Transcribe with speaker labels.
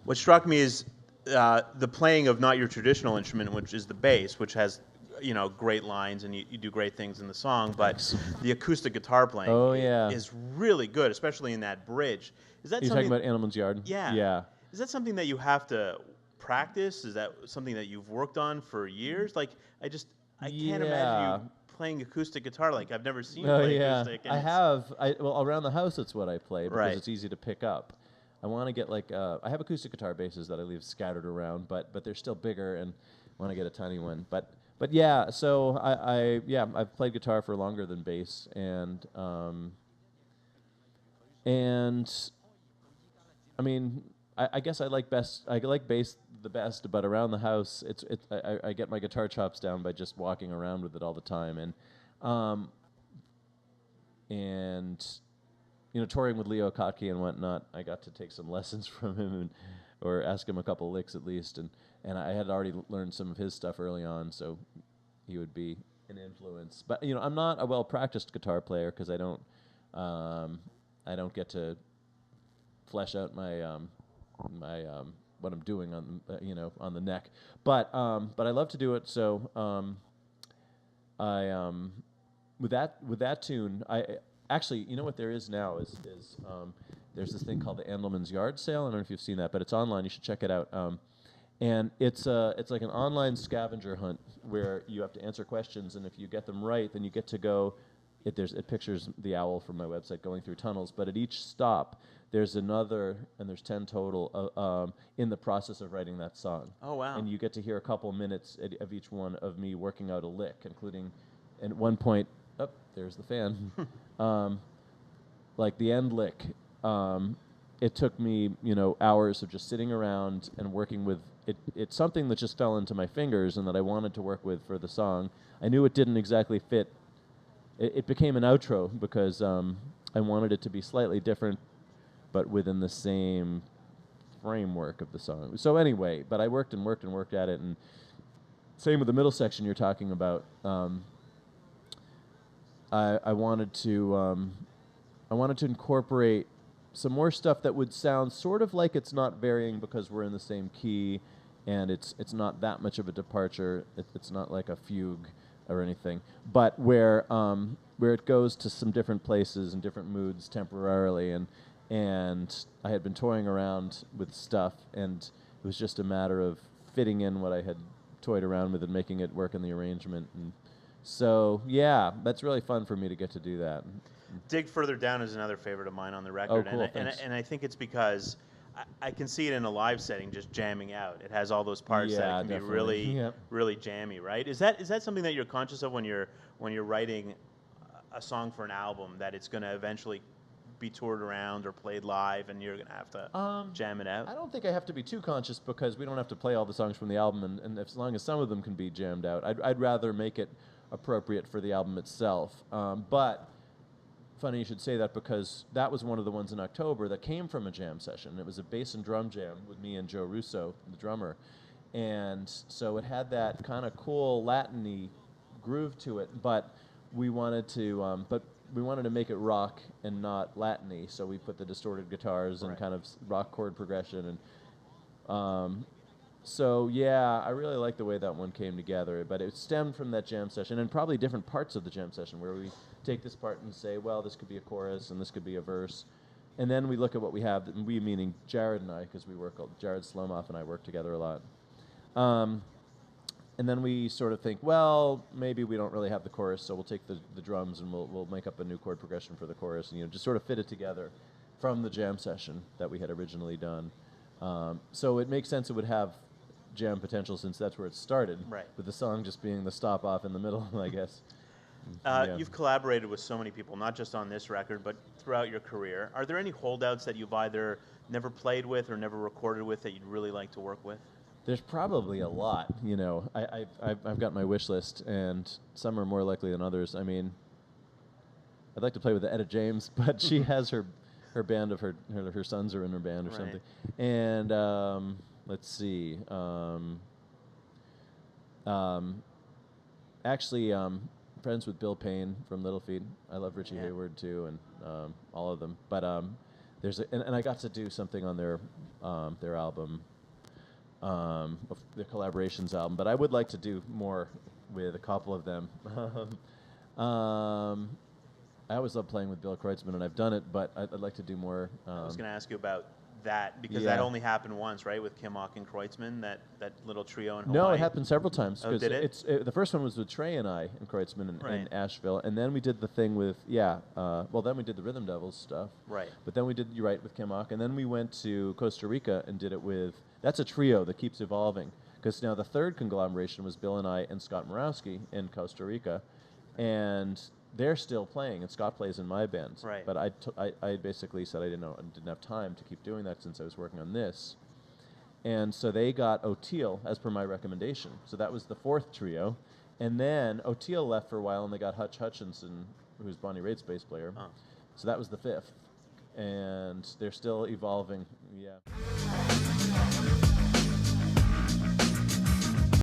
Speaker 1: What struck me is the playing of not your traditional instrument, which is the bass, which has great lines and you do great things in the song, but
Speaker 2: Thanks.
Speaker 1: the acoustic guitar playing
Speaker 2: Oh yeah.
Speaker 1: is really good, especially in that bridge. Is that
Speaker 2: You're talking
Speaker 1: something?
Speaker 2: about Animal's Yard?
Speaker 1: Yeah.
Speaker 2: Yeah.
Speaker 1: Is that something that you have to practice? Is that something that you've worked on for years? Like I can't imagine you
Speaker 2: Yeah.
Speaker 1: playing acoustic guitar. Like I've never seen you
Speaker 2: Oh
Speaker 1: play
Speaker 2: yeah.
Speaker 1: acoustic, and
Speaker 2: I
Speaker 1: it's
Speaker 2: have. Well, around the house it's what I play because
Speaker 1: right.
Speaker 2: it's easy to pick up. I want to get like I have acoustic guitar basses that I leave scattered around, but they're still bigger and want to get a tiny one. But yeah, so I've played guitar for longer than bass and I mean I guess I like bass the best, but around the house I get my guitar chops down by just walking around with it all the time um, and touring with Leo Kottke and whatnot, I got to take some lessons from him or ask him a couple licks at least, and I had already learned some of his stuff early on, so he would be an influence. But I'm not a well-practiced guitar player because I don't get to flesh out my what I'm doing on the neck. But I love to do it. So I with that tune, I actually, what there is now is there's this thing called the Andelman's Yard Sale. I don't know if you've seen that, but it's online. You should check it out. And it's like an online scavenger hunt where you have to answer questions, and if you get them right, then you get to go. It pictures the owl from my website going through tunnels, but at each stop there's another, and there's 10 total in the process of writing that song.
Speaker 1: Oh wow!
Speaker 2: And you get to hear a couple minutes of each one of me working out a lick, including, and at one point, there's the fan, like the end lick. It took me, hours of just sitting around and working with it. It's something that just fell into my fingers and that I wanted to work with for the song. I knew it didn't exactly fit. It became an outro because I wanted it to be slightly different, but within the same framework of the song. So anyway, but I worked and worked and worked at it, and same with the middle section you're talking about. I wanted to incorporate some more stuff that would sound sort of like it's not varying because we're in the same key, and it's not that much of a departure. It's not like a fugue or anything, but where it goes to some different places and different moods temporarily, and I had been toying around with stuff, and it was just a matter of fitting in what I had toyed around with and making it work in the arrangement. And so yeah, that's really fun for me to get to do that.
Speaker 1: Dig Further Down is another favorite of mine on the
Speaker 2: Oh,
Speaker 1: record,
Speaker 2: cool,
Speaker 1: and
Speaker 2: thanks.
Speaker 1: I think it's because I can see it in a live setting, just jamming out. It has all those parts that
Speaker 2: Yeah,
Speaker 1: it can be
Speaker 2: definitely.
Speaker 1: really,
Speaker 2: Yep.
Speaker 1: really jammy, right? Is that something that you're conscious of when you're writing a song for an album, that it's going to eventually be toured around or played live, and you're going to have to jam it out?
Speaker 2: I don't think I have to be too conscious because we don't have to play all the songs from the album, and as long as some of them can be jammed out, I'd rather make it appropriate for the album itself. But funny you should say that because that was one of the ones in October that came from a jam session. It was a bass and drum jam with me and Joe Russo, the drummer. And so it had that kind of cool Latin-y groove to it, but we wanted to make it rock and not Latin-y, so we put the distorted guitars and
Speaker 1: Right.
Speaker 2: kind of rock chord progression, and so yeah, I really like the way that one came together, but it stemmed from that jam session and probably different parts of the jam session where we take this part and say, well, this could be a chorus and this could be a verse, and then we look at what we have. And we meaning Jared and I, because Jared Slomoff and I work together a lot. And then we sort of think, well, maybe we don't really have the chorus, so we'll take the drums and we'll make up a new chord progression for the chorus, and just sort of fit it together from the jam session that we had originally done. So it makes sense it would have jam potential since that's where it started,
Speaker 1: Right.
Speaker 2: with the song just being the stop off in the middle, I guess. Yeah.
Speaker 1: You've collaborated with so many people, not just on this record, but throughout your career. Are there any holdouts that you've either never played with or never recorded with that you'd really like to work with?
Speaker 2: There's probably a lot, I've got my wish list, and some are more likely than others. I mean, I'd like to play with Etta James, but she has her band of her sons are in her band or
Speaker 1: Right.
Speaker 2: something. And let's see. Actually, friends with Bill Payne from Little Feat. I love Richie
Speaker 1: Yeah.
Speaker 2: Hayward too, and all of them. But and I got to do something on their album, the collaborations album. But I would like to do more with a couple of them. I always love playing with Bill Kreutzmann, and I've done it, but I'd like to do more.
Speaker 1: I was going to ask you about that, because
Speaker 2: Yeah.
Speaker 1: that only happened once, right, with Kimmock and Kreutzmann, that little trio in Hawaii.
Speaker 2: No, it happened several times.
Speaker 1: Oh, did it?
Speaker 2: The first one was with Trey and I and Kreutzmann in
Speaker 1: Right.
Speaker 2: Asheville, and then we did the thing with then we did the Rhythm Devils stuff.
Speaker 1: Right.
Speaker 2: But then we did You're Right with Kimmock, and then we went to Costa Rica and did it with. That's a trio that keeps evolving, because now the third conglomeration was Bill and I and Scott Morawski in Costa Rica, and they're still playing, and Scott plays in my band.
Speaker 1: Right.
Speaker 2: But I basically said I didn't have time to keep doing that since I was working on this. And so they got O'Teal as per my recommendation. So that was the fourth trio. And then O'Teal left for a while, and they got Hutch Hutchinson, who's Bonnie Raitt's bass player.
Speaker 1: Oh.
Speaker 2: So that was the fifth. And they're still evolving. Yeah.